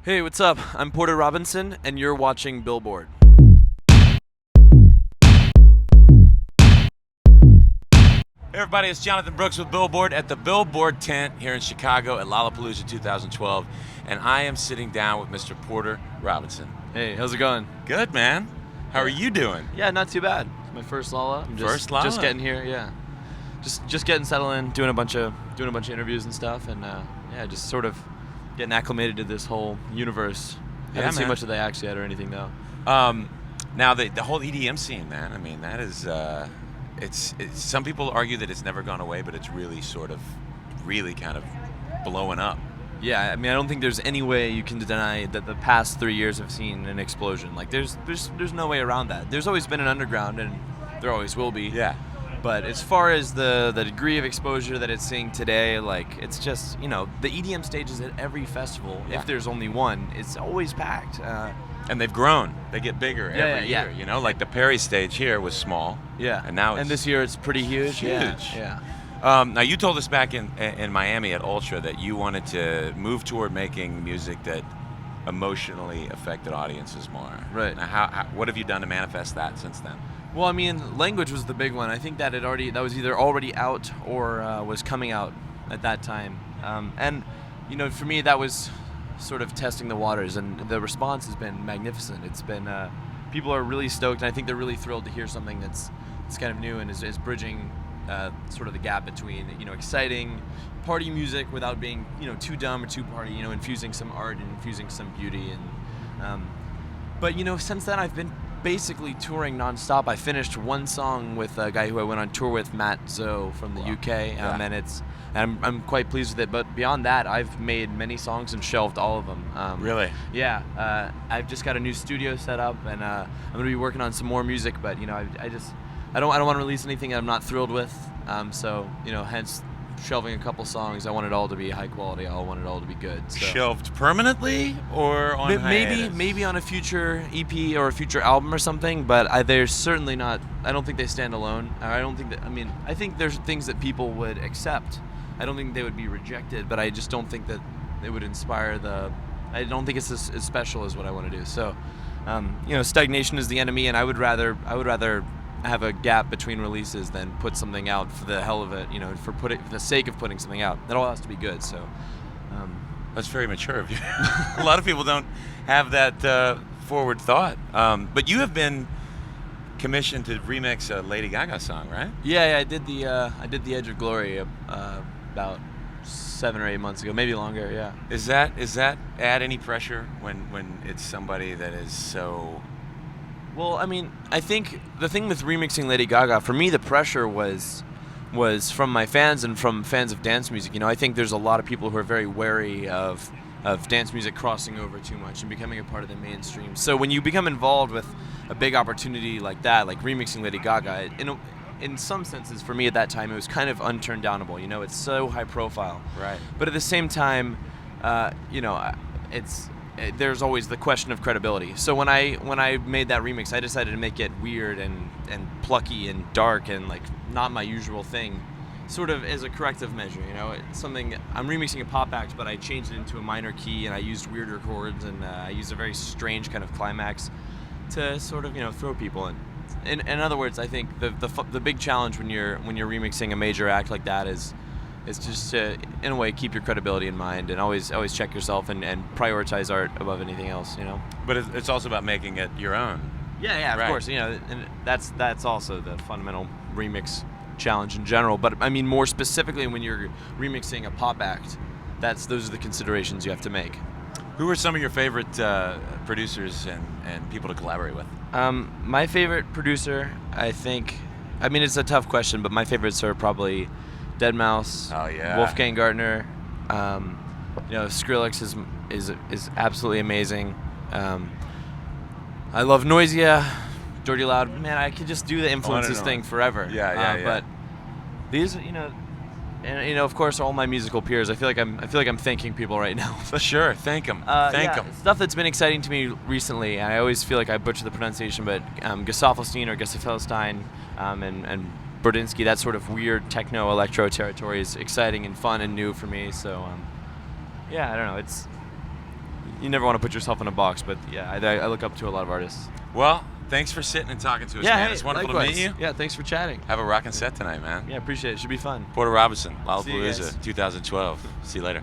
Hey, what's up? I'm Porter Robinson, and you're watching Billboard. Hey everybody, it's Jonathan Brooks with Billboard at the Billboard tent here in Chicago at Lollapalooza 2012, and I am sitting down with Mr. Porter Robinson. Hey, how's it going? Good, man. How are you doing? Yeah, not too bad. It's my first Lolla. I'm First Lolla? Just getting here. Yeah, just getting settled in, doing a bunch of interviews and stuff, and yeah, just sort of getting acclimated to this whole universe. Yeah, Haven't seen man. much of the acts yet or anything though. Now the whole EDM scene, man. I mean, that is it's some people argue that it's never gone away, but it's really kind of blowing up. Yeah, I mean, I don't think there's any way you can deny that the past 3 years have seen an explosion. Like, there's no way around that. There's always been an underground, and there always will be. Yeah. But as far as the degree of exposure that it's seeing today, like, it's just, the EDM stages at every festival, Yeah. if there's only one, it's always packed. And they've grown. They get bigger every yeah. year. You know, like the Perry stage here was small. Yeah. And now it's this year it's pretty huge. huge. Yeah. Now you told us back in Miami at Ultra that you wanted to move toward making music that emotionally affected audiences more. Right. Now, what have you done to manifest that since then? Well, I mean, Language was the big one. I think that was either already out or was coming out at that time. And for me, that was sort of testing the waters, and the response has been magnificent. It's been people are really stoked, and I think they're really thrilled to hear something that's kind of new and is bridging sort of the gap between exciting party music without being too dumb or too party. Infusing some art and infusing some beauty, and but since then I've been basically touring nonstop. I finished one song with a guy who I went on tour with, Matt Zoe from the UK, and I'm quite pleased with it. But beyond that, I've made many songs and shelved all of them. Really? Yeah. I've just got a new studio set up, and I'm going to be working on some more music. But I don't want to release anything that I'm not thrilled with. So hence shelving a couple songs. I want it all to be high quality. I want it all to be good. So. Shelved permanently or on hiatus? Maybe on a future EP or a future album or something, but they're certainly not. I don't think they stand alone. I don't think that. I mean, I think there's things that people would accept. I don't think they would be rejected, but I just don't think that they would inspire I don't think it's as special as what I want to do. So, stagnation is the enemy, and I would rather have a gap between releases than put something out for the hell of it, for the sake of putting something out. That all has to be good. So That's very mature of you. A lot of people don't have that forward thought. But you have been commissioned to remix a Lady Gaga song, right? Yeah, I did the Edge of Glory about 7 or 8 months ago, maybe longer. Yeah. Is that add any pressure when it's somebody that is so? Well, I mean, I think the thing with remixing Lady Gaga, for me, the pressure was from my fans and from fans of dance music. I think there's a lot of people who are very wary of dance music crossing over too much and becoming a part of the mainstream. So when you become involved with a big opportunity like that, like remixing Lady Gaga, in some senses, for me at that time, it was kind of unturndownable. It's so high profile. Right. But at the same time, there's always the question of credibility. So when I made that remix, I decided to make it weird and plucky and dark and like not my usual thing, sort of as a corrective measure. It's something. I'm remixing a pop act, but I changed it into a minor key and I used weirder chords and I used a very strange kind of climax to sort of throw people in. In other words, I think the big challenge when you're remixing a major act like that is just to, in a way, keep your credibility in mind and always check yourself and prioritize art above anything else. But it's also about making it your own. Yeah, of Right. course. And that's also the fundamental remix challenge in general. But I mean, more specifically, when you're remixing a pop act, those are the considerations you have to make. Who are some of your favorite producers and people to collaborate with? My favorite producer, I think. I mean, it's a tough question, but my favorites are probably Deadmau5, Oh yeah. Wolfgang Gartner. Skrillex is absolutely amazing. I love Noisia, Dirty Loud. Man, I could just do the influences thing forever. Yeah. But these, and of course, all my musical peers. I feel like I'm thanking people right now. Sure, thank them. Thank them. Stuff that's been exciting to me recently, and I always feel like I butcher the pronunciation, but Gesaffelstein or Gesaffelstein and Brodinsky, that sort of weird techno electro territory is exciting and fun and new for me. So, I don't know. you never want to put yourself in a box, but yeah, I look up to a lot of artists. Well, thanks for sitting and talking to us, Yeah, man. hey, It's wonderful likewise. to meet you. Yeah, thanks for chatting. Have a rockin' set tonight, man. Yeah, appreciate it. Should be fun. Porter Robinson, See you guys. Lollapalooza, 2012. See you later.